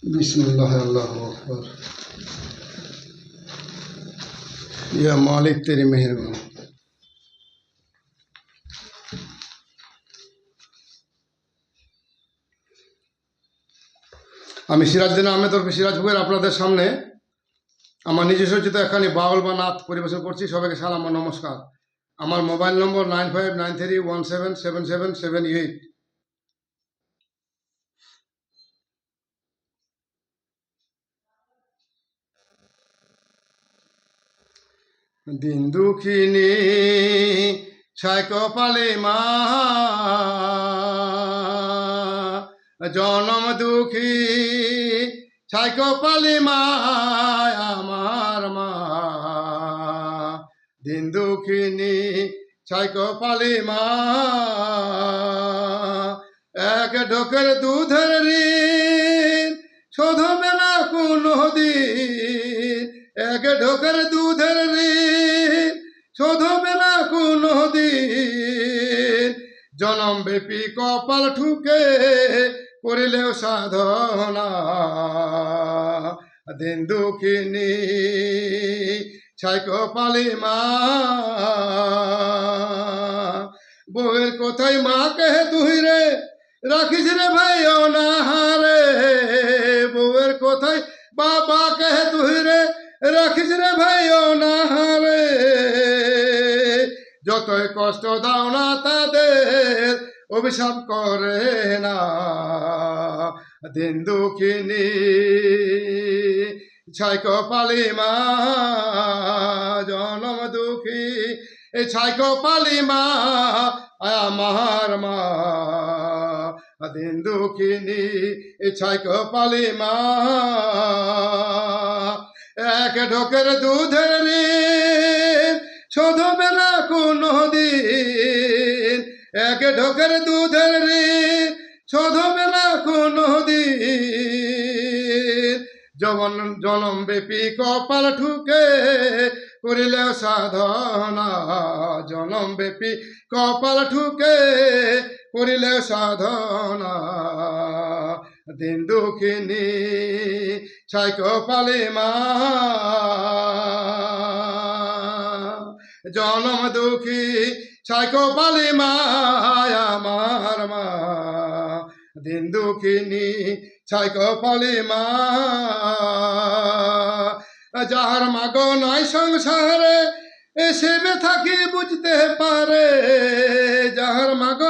बिस्मिल्लाह अल्लाहु अकबर। या मालिक तेरी मेहरबानी। আমি সিরাজউদ্দিন আহমেদ ওরফে সিরাজ ভুঁইয়ার আপনাদের সামনে আমার নিজস্ব রচিত একখানি বাউল বা নাত পরিবেশন করছি। সবাইকে সালাম ও নমস্কার। আমার মোবাইল নম্বর 9593177778। দিন দুঃখিনী ছায় কপালে মা, জনম দুঃখী ছায় কপালে মা আমার মা। দিন দুঃখিনী ছায় কপালে মা, এক ঢোকের দুধের ঋণ শোধবে না কোনো দিন। এক ঢোকের দুধের ঋণ শোধবে না কোনো দিন। জনম ব্যাপী কপাল ঠুকে করিলেও সাধনা। দিন দুঃখিনী ছাই কপালে মা, বউয়ের কোথায় মা কে তুই রে রাখিস রে ভাই অনাহারে। বউয়ের কোথায় বাবা কে তুই রে রাখিস রে ভাই অনাহারে। যতই কষ্ট দাও না তাদের অভিশাপ করে না। দিন দুঃখিনী ছাই কপালে মা, জনম দুঃখী ছাই কপালে মা আমার মা। দিন দুঃখিনী ছাই কপালে মা, এক ঢোকের দুধের ঋণ শোধবে না কোনো দিন। এক ঢোকের দুধের ঋণ শোধবে না কোনো দিন। জনম ব্যাপী কপাল ঠুকে করিলেও সাধনা। জনম ব্যাপী কপাল ঠুকে করিলেও সাধনা। দিন দুঃখিনী ছাই কপালে মা, জনম দুঃখী ছাই কপালে মা আমার মা। দিন দুঃখিনী ছাই কপালে মা, যাহার মাগ নাই সংসারে সে ব্যথা কি বুঝতে পারে। যাহার মাগ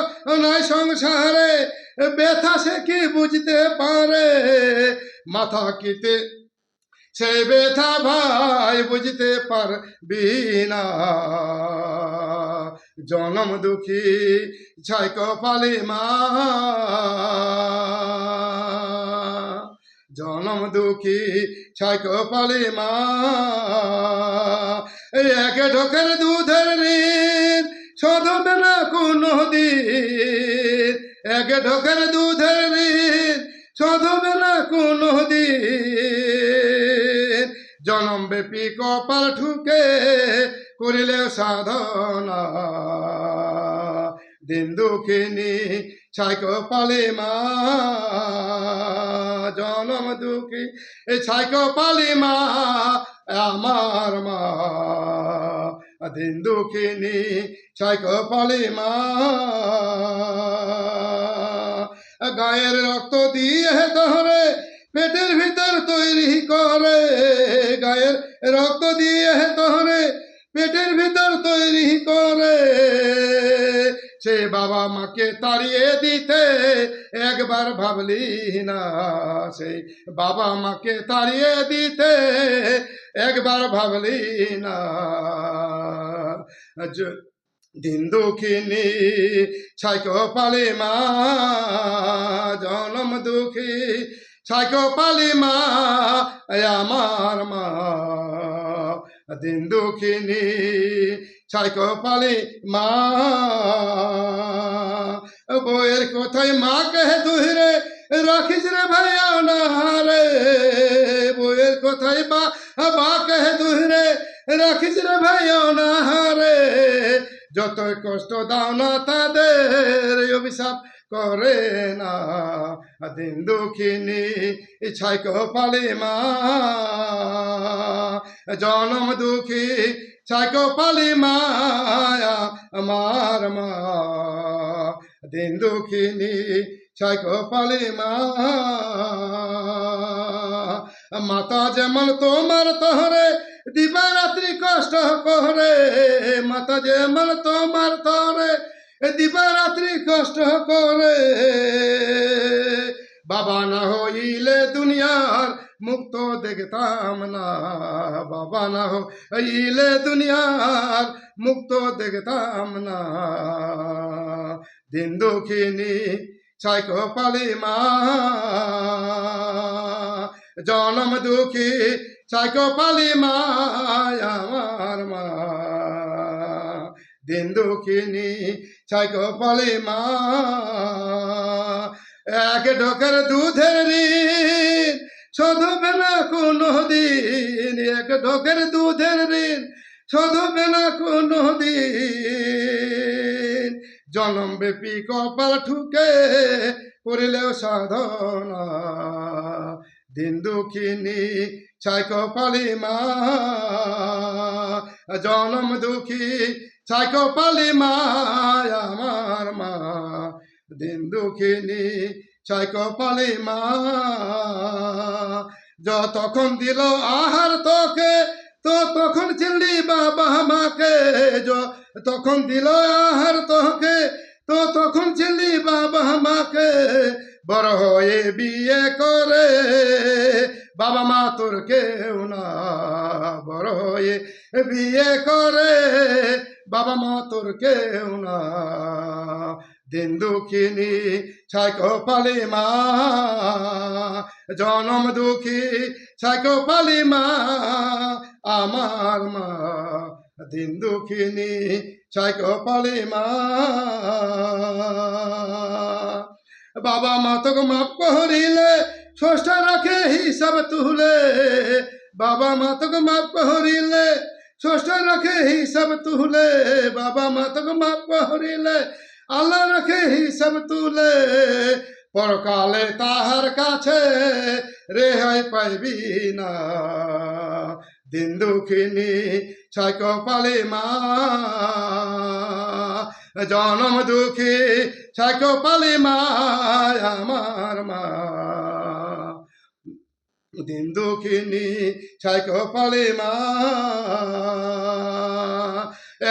নাই সংসারে ব্যথা সে কি বুঝতে পারে। মাথা কিতে সে ব্যথা ভাই বুঝতে পারবি না। জনম দুঃখী ছাই কপালে মা, জনম দুঃখী ছাই কপালে মা। এক ঢোকের দুধের ঋণ শোধবে না কোনো দিন। এক ঢোকের দুধের ঋণ শোধবে না কোনো দিন। জনম ব্যাপী কপাল ঠুকে করিলেও সাধনা। দিন দুঃখিনী ছাই কপালে মা, জনম দুঃখী ছাই কপালে মা আমার মা। দিন দুঃখিনী ছাই কপালে মা, গায়ের রক্ত দিয়ে ধরে পেটের ভিতর তৈরি করে। গায়ের রক্ত দিয়ে ধরে পেটের ভিতর তৈরি করে। সে বাবা মাকে তাড়িয়ে দিতে একবার ভাবলি না। সেই বাবা মাকে তাড়িয়ে দিতে একবার ভাবলি না। দিন দুঃখিনী ছাই কপালে মা, জনম দুঃখী ছাই কপালে মা আমার মা। দিন দুঃখিনী ছাই কপালে মা, বউয়ের কোথায় মা কে তুই রে রাখিস রে ভাই অনাহারে। বউয়ের কোথায় বা কে তুই রে রাখিস রে ভাই অনাহারে। যতই কষ্ট দাও না তাদের অভিশাপ করে না। দিন দুঃখিনী ছাই কপালে মা জনম দুঃখী ছাই কপালে মায়া আমার মা দিন দুঃখিনী ছাই কপালে মা মাতা যেমন তোমার তহরে দিবারাত্রি কষ্ট করে মাতা যেমন তোমার তহরে দিবারাত্রি কষ্ট করে বাবা না হইলে দুনিয়ার মুক্ত দেখতাম না বাবা না হইলে দুনিয়ার মুক্ত দেখতাম না দিন দুঃখিনী ছাই কপালে মা জনম দুঃখী ছাই কপালে মা আমার মা দিন দুঃখিনী ছাই কপালে মা এক ঢোকের দুধের ঋণ শোধবে না কোনো দিন এক ঢোকের দুধের ঋণ শোধবে না কোনো দিন জনম ব্যাপী কপাল ঠুকে করিলেও সাধনা দিন দুঃখিনী ছাই কপালে মা জনম দুঃখী ছাই কপালে মা আমার মা দিন দুঃখিনী ছাই কপালে মা যতক্ষণ দিল আহার তোকে তো তখন চিনলি বাবা মাকে তখন দিল আহার তোকে তো তখন চিনলি বাবা মাকে বড় হয়ে বিয়ে করে বাবা মা তোর কেউ না বড় হয়ে বিয়ে করে বাবা মা তোর কেউ না দিন দুঃখিনী ছাই কপালে মা জনম দুঃখী ছাই কপালে মা আমার মা দিন দুঃখিনী ছাই কপালে মা বাবা মা তোকে মাফ করিলে ষষ্ঠ রাখে হিসাব তুলে বাবা মা তোকে মাফ করিলে ষষ্ঠ রাখে হিসাব তুলে বাবা মা তোকে মাফ করিলে আল্লাহ রাখে হিসাব তুলে পরকালে তাহার কাছে রেহাই পাইবি না দিন দুঃখিনী ছাই কপালে মা জনম দুঃখী ছাই কপালে মা আমার মা দিন দুঃখিনী ছাই কপালে মা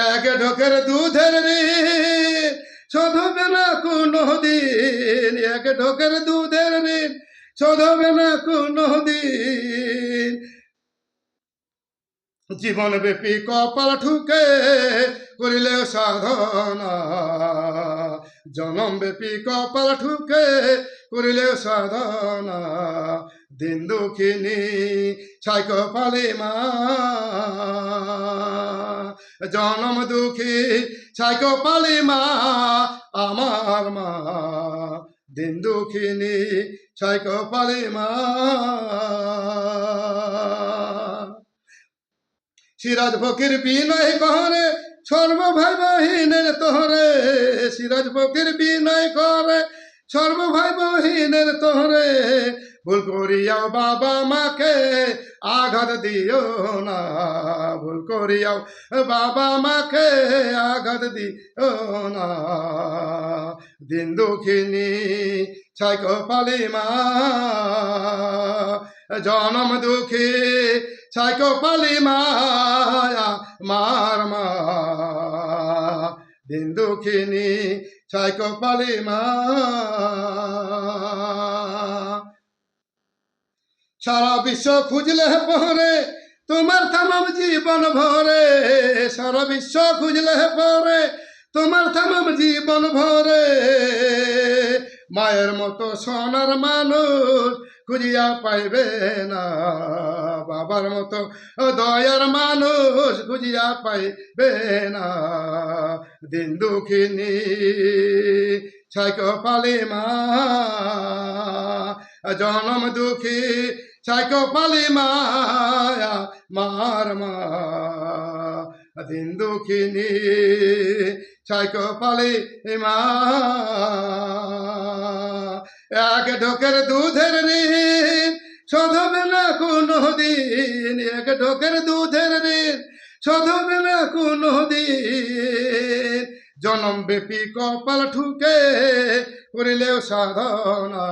এক ঢোকের দুধের ঋণ শোধবে না কোনো দিন এক ঢোকের দুধের ঋণ শোধবে না কোনো দিন জীবন ব্যাপী কপাল ঠুকে করিলে সাধনা জনম ব্যাপী কপাল ঠুকে করিলে সাধনা দিন দুঃখিনী ছাই কপালে মা জনম দুঃখী ছাই কপালে মা আমার মা দিন দুঃখিনী ছাই কপালে মা সিরাজ ফকির বিনয় করে সর্ব ভাই বহিনের তোহরে সিরাজ ফকির বিনয় করে সর্ব ভাই বহিনের তোহরে ভুল করিয়াও বাবা মাকে আঘাত দিও না ভুল করিয়াও বাবা মাকে আঘাত দিও না দিন দুঃখিনী ছাই কপালে মা জনম দুঃখী ছাই কপালে মা মার মা দিন দুঃখিনী ছাই কপালে মা সারা বিশ্ব খুঁজলে পরে তোমার থামাম জীবন ভরে সারা বিশ্ব খুঁজলে পরে তোমার থামাম জীবন ভরে মায়ের মতো সোনার মানুষ খুঁজিয়া পাইবে না বাবার মতো দয়ার মানুষ খুঁজিয়া পাইবে না দিন দুঃখিনী ছাই কপালে মা জনম দুঃখী ছাই কপালে মায়া মার মা দিন দুঃখিনী ছাই কপালে মা এক ঢোকের দুধের ঋণ শোধ হবে না কোনো দিন, এক ঢোকের দুধের ঋণ শোধ হবে না কোনো দিন। জনম ব্যাপী কপাল ঠুকে করিলেও সাধনা,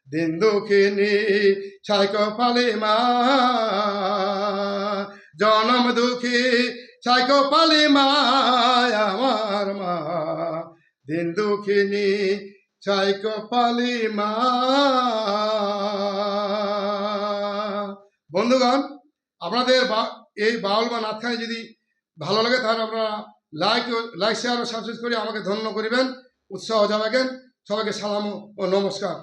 দিন দুঃখিনী ছাই কপালে মা, জনম দুঃখী ছাই কপালে মা আমার মা, দিন দুঃখিনী ছাই কপালে মা। বন্ধুগণ, আপনাদের এই বাউল বা নাথখানি যদি ভালো লাগে তাহলে আপনারা লাইক শেয়ার ও সাবস্ক্রাইব করে আমাকে ধন্য করিবেন, উৎসাহ জানাবেন। সবাইকে সালাম ও নমস্কার।